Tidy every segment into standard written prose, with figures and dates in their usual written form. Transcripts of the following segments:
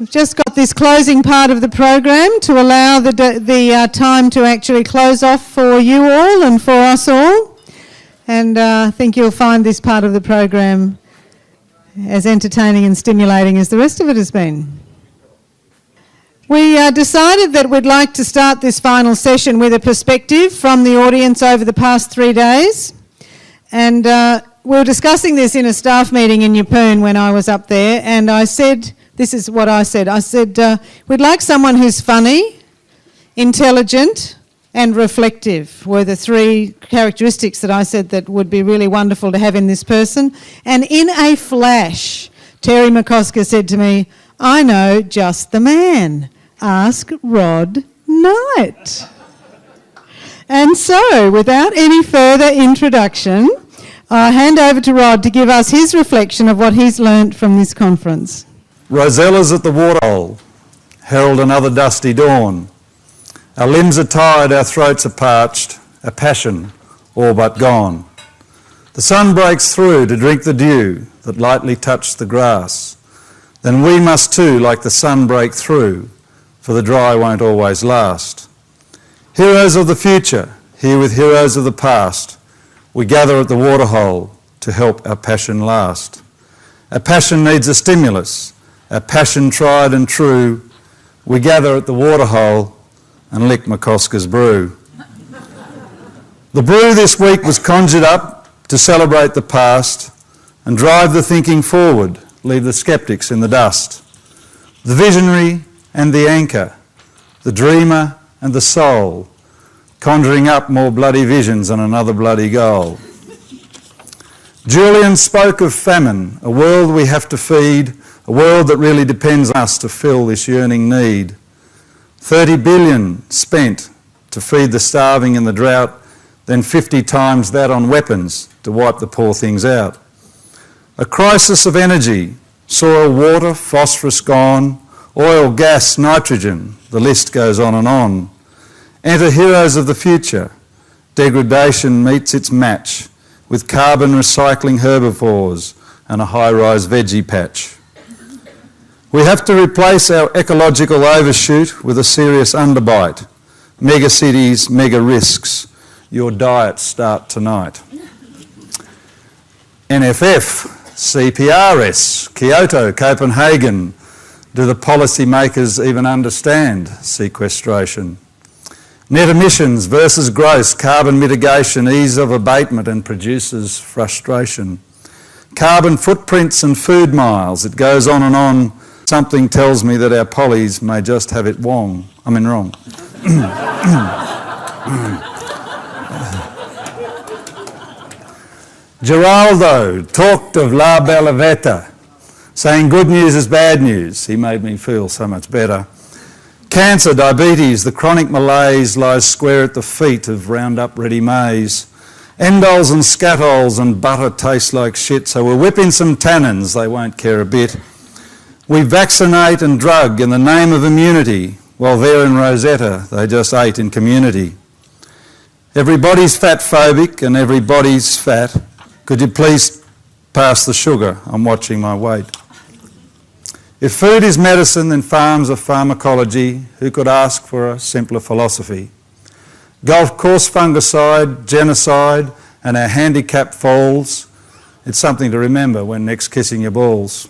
We've just got this closing part of the program to allow the time to actually close off for you all and for us all. And I think you'll find this part of the program as entertaining and stimulating as the rest of it has been. We decided that we'd like to start this final session with a perspective from the audience over the past 3 days. And we were discussing this in a staff meeting in Yeppoon when I was up there, and I said, this is what I said. I said, we'd like someone who's funny, intelligent and reflective were the 3 characteristics that I said that would be really wonderful to have in this person. And in a flash, Terry McCosker said to me, I know just the man. Ask Rod Knight. And so, without any further introduction, I'll hand over to Rod to give us his reflection of what he's learnt from this conference. Rosellas at the Waterhole herald another dusty dawn. Our limbs are tired, our throats are parched, our passion all but gone. The sun breaks through to drink the dew that lightly touched the grass. Then we must too, like the sun, break through, for the dry won't always last. Heroes of the future, here with heroes of the past, we gather at the Waterhole to help our passion last. Our passion needs a stimulus, our passion tried and true. We gather at the Waterhole and lick McCosker's brew. The brew this week was conjured up to celebrate the past and drive the thinking forward, leave the sceptics in the dust. The visionary and the anchor, the dreamer and the soul, conjuring up more bloody visions and another bloody goal. Julian spoke of famine, a world we have to feed, a world that really depends on us to fill this yearning need. 30 billion spent to feed the starving and the drought, then 50 times that on weapons to wipe the poor things out. A crisis of energy, soil, water, phosphorus gone, oil, gas, nitrogen, the list goes on and on. Enter heroes of the future. Degradation meets its match with carbon recycling herbivores and a high-rise veggie patch. We have to replace our ecological overshoot with a serious underbite. Mega cities, mega risks. Your diets start tonight. NFF, CPRS, Kyoto, Copenhagen. Do the policy makers even understand sequestration? Net emissions versus gross, carbon mitigation, ease of abatement and produces frustration. Carbon footprints and food miles, it goes on and on. Something tells me that our pollies may just have it wrong. Geraldo talked of La Bella Veta, saying good news is bad news. He made me feel so much better. Cancer, diabetes, the chronic malaise lies square at the feet of Roundup Ready maize. Endols and scatols and butter taste like shit, so we'll whip in some tannins, they won't care a bit. We vaccinate and drug in the name of immunity, while there in Rosetta they just ate in community. Everybody's fat-phobic and everybody's fat. Could you please pass the sugar? I'm watching my weight. If food is medicine, then farms are pharmacology. Who could ask for a simpler philosophy? Golf course fungicide, genocide, and our handicap falls. It's something to remember when next kissing your balls.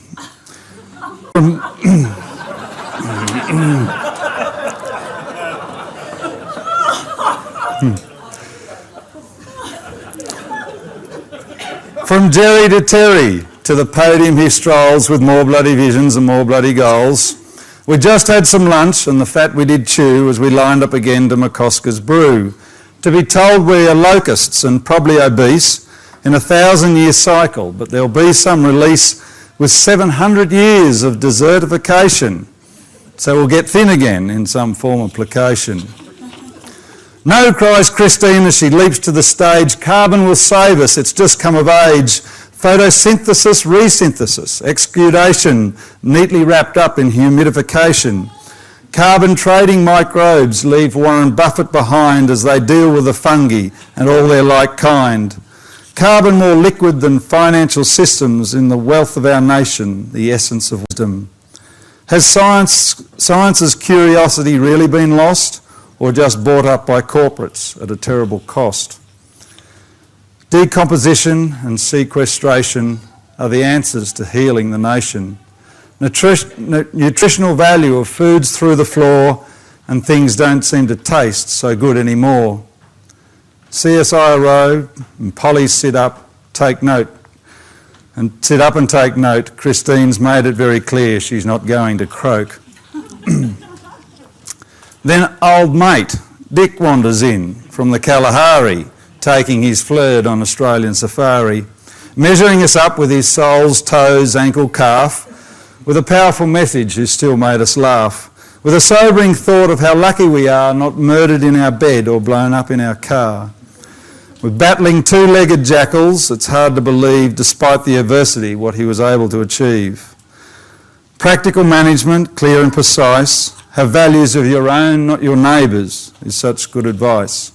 From Jerry to Terry, to the podium he strolls with more bloody visions and more bloody goals. We just had some lunch and the fat we did chew as we lined up again to McCosker's brew. To be told we are locusts and probably obese in a 1,000-year cycle, but there'll be some release with 700 years of desertification. So we'll get thin again in some form of placation. No, cries Christine as she leaps to the stage, carbon will save us, it's just come of age. Photosynthesis, resynthesis, exudation, neatly wrapped up in humidification. Carbon trading microbes leave Warren Buffett behind as they deal with the fungi and all their like kind. Carbon more liquid than financial systems in the wealth of our nation, the essence of wisdom. Has science's curiosity really been lost, or just bought up by corporates at a terrible cost? Decomposition and sequestration are the answers to healing the nation. Nutritional value of foods through the floor, and things don't seem to taste so good anymore. CSIRO and Polly sit up and take note. Christine's made it very clear she's not going to croak. Then old mate Dick wanders in from the Kalahari, taking his flirt on Australian safari, measuring us up with his soles, toes, ankle, calf, with a powerful message who still made us laugh, with a sobering thought of how lucky we are not murdered in our bed or blown up in our car. With battling two-legged jackals, it's hard to believe, despite the adversity, what he was able to achieve. Practical management, clear and precise, have values of your own, not your neighbours, is such good advice.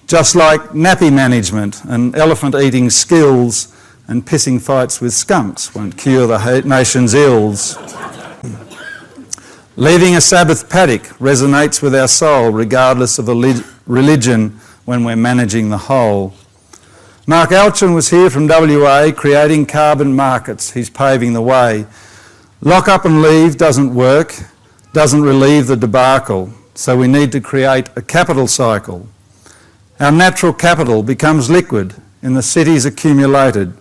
Just like nappy management and elephant-eating skills and pissing fights with skunks won't cure the nation's ills. Leaving a Sabbath paddock resonates with our soul regardless of religion when we're managing the whole. Mark Alchin was here from WA creating carbon markets. He's paving the way. Lock up and leave doesn't work, doesn't relieve the debacle, so we need to create a capital cycle. Our natural capital becomes liquid in the cities accumulated.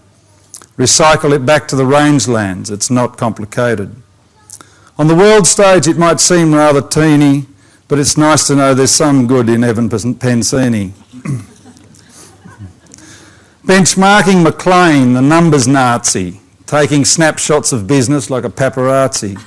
Recycle it back to the rangelands, it's not complicated. On the world stage it might seem rather teeny, but it's nice to know there's some good in Evan Pensini. Benchmarking McLean, the numbers Nazi, taking snapshots of business like a paparazzi.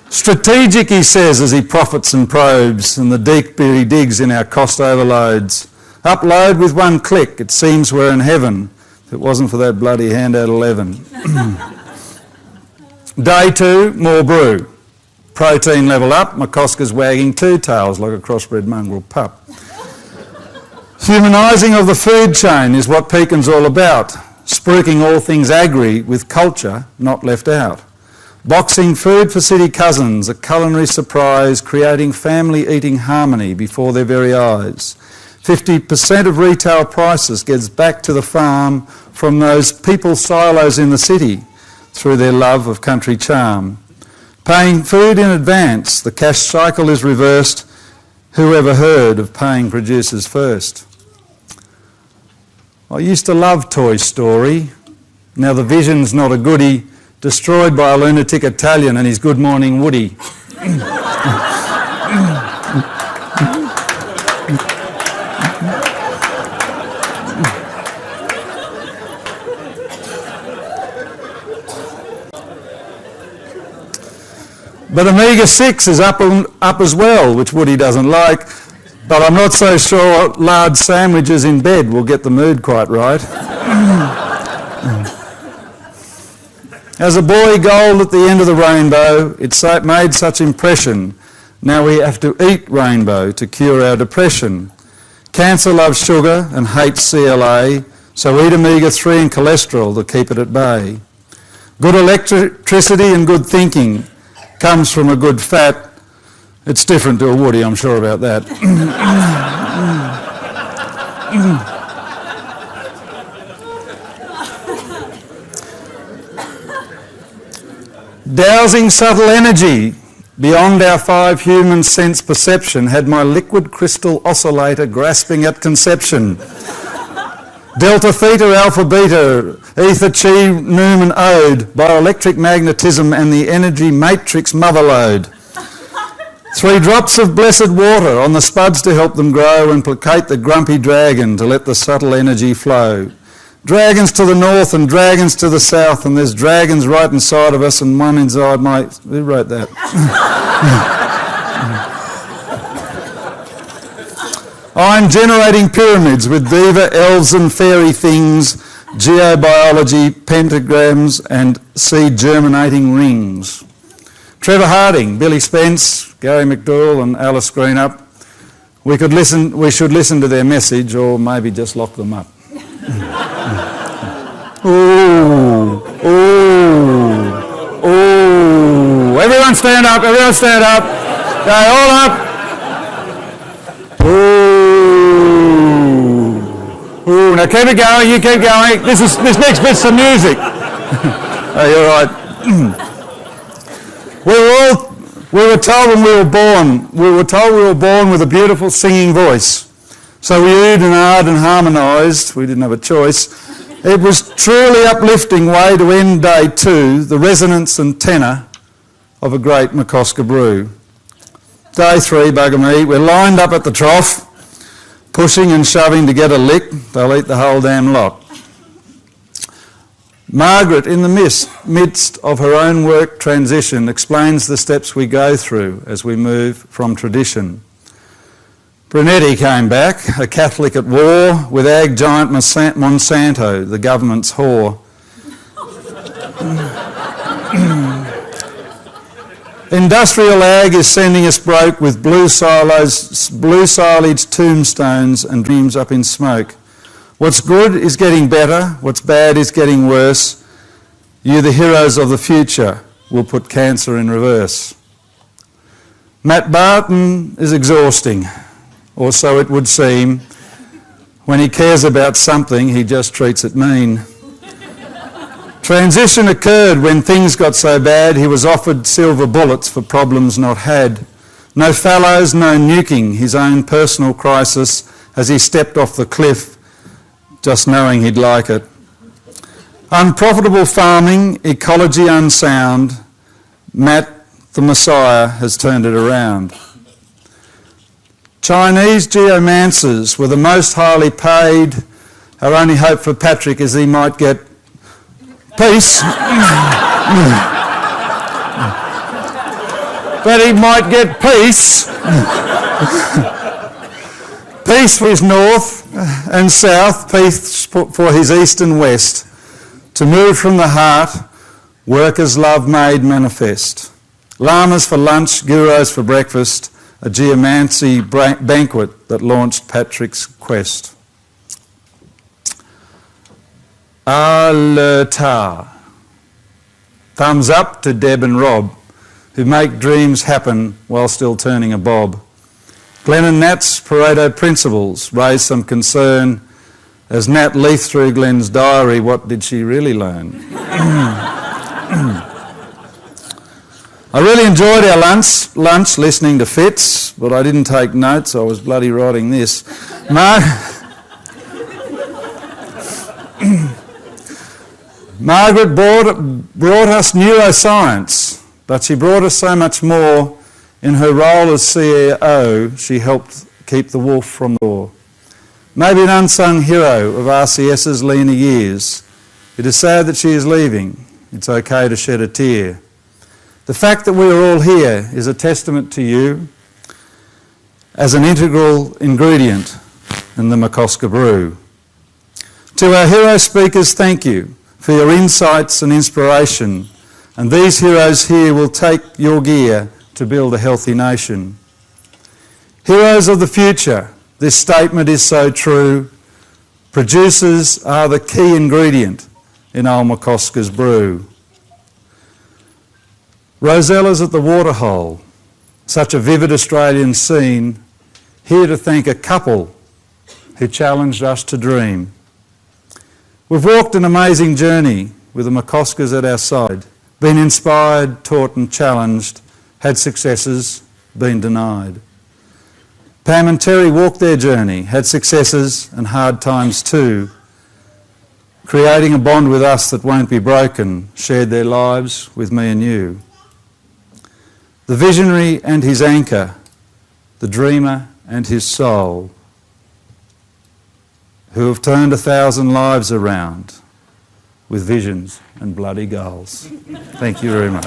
Strategic, he says, as he profits and probes, and the deep he digs in our cost overloads. Upload with one click, it seems we're in heaven, if it wasn't for that bloody handout 11. Day 2, more brew. Protein level up, McCosker's wagging two tails like a crossbred mongrel pup. Humanising of the food chain is what Pekin's all about, spruiking all things agri with culture not left out. Boxing food for city cousins, a culinary surprise, creating family eating harmony before their very eyes. 50% of retail prices gets back to the farm from those people silos in the city through their love of country charm. Paying food in advance, the cash cycle is reversed. Who ever heard of paying producers first? I used to love Toy Story. Now the vision's not a goodie, destroyed by a lunatic Italian and his Good Morning Woody. But omega-6 is up as well, which Woody doesn't like, but I'm not so sure large sandwiches in bed will get the mood quite right. As a boy gold at the end of the rainbow, it made such impression. Now we have to eat rainbow to cure our depression. Cancer loves sugar and hates CLA, so eat omega-3 and cholesterol to keep it at bay. Good electricity and good thinking comes from a good fat. It's different to a Woody, I'm sure about that. Dowsing subtle energy beyond our 5 human sense perception had my liquid crystal oscillator grasping at conception. Delta, theta, alpha, beta, ether, chi, noom and ode, bioelectric magnetism and the energy matrix motherlode. 3 drops of blessed water on the spuds to help them grow and placate the grumpy dragon to let the subtle energy flow. Dragons to the north and dragons to the south, and there's dragons right inside of us and one inside my... Who wrote that? I'm generating pyramids with diva, elves and fairy things, geobiology, pentagrams and seed germinating rings. Trevor Harding, Billy Spence, Gary McDowell and Alice Greenup. We should listen to their message or maybe just lock them up. Ooh, ooh, ooh. stand up, everyone stand up. Okay, all up. Ooh. Ooh, now keep it going, you keep going. This next bit's some music. Oh, you're right. We were told when we were born with a beautiful singing voice. So we oohed and ahed and harmonised. We didn't have a choice. It was truly uplifting way to end day 2, the resonance and tenor of a great McCosker brew. Day 3, bugger me, we're lined up at the trough, pushing and shoving to get a lick. They'll eat the whole damn lot. Margaret, in the midst of her own work transition, explains the steps we go through as we move from tradition. Brunetti came back, a Catholic at war with ag giant Monsanto, the government's whore. Industrial ag is sending us broke with blue silage tombstones and dreams up in smoke. What's good is getting better, what's bad is getting worse. You, the heroes of the future, will put cancer in reverse. Matt Barton is exhausting, or so it would seem. When he cares about something, he just treats it mean. Transition occurred when things got so bad he was offered silver bullets for problems not had. No fallows, no nuking his own personal crisis as he stepped off the cliff, just knowing he'd like it. Unprofitable farming, ecology unsound, Matt, the Messiah, has turned it around. Chinese geomancers were the most highly paid. Our only hope for Patrick is he might get peace. But he might get peace. Peace for his north and south, peace for his east and west. To move from the heart, workers' love made manifest. Llamas for lunch, gyros for breakfast, a geomancy banquet that launched Patrick's quest. Alert. Thumbs up to Deb and Rob, who make dreams happen while still turning a bob. Glenn and Nat's Pareto principles raised some concern as Nat leafed through Glenn's diary. What did she really learn? I really enjoyed our lunch listening to Fitz, but I didn't take notes. I was bloody writing this. Margaret brought us neuroscience, but she brought us so much more. In her role as CEO, she helped keep the wolf from the door. Maybe an unsung hero of RCS's leaner years. It is sad that she is leaving. It's okay to shed a tear. The fact that we are all here is a testament to you as an integral ingredient in the McCosker brew. To our hero speakers, thank you for your insights and inspiration, and these heroes here will take your gear to build a healthy nation. Heroes of the future, this statement is so true. Producers are the key ingredient in old McCosker's brew. Rosellas at the Waterhole, such a vivid Australian scene, here to thank a couple who challenged us to dream. We've walked an amazing journey with the McCoskers at our side, been inspired, taught and challenged, had successes, been denied. Pam and Terry walked their journey, had successes and hard times too, creating a bond with us that won't be broken, shared their lives with me and you. The visionary and his anchor, the dreamer and his soul, who have turned 1,000 lives around with visions and bloody goals. Thank you very much.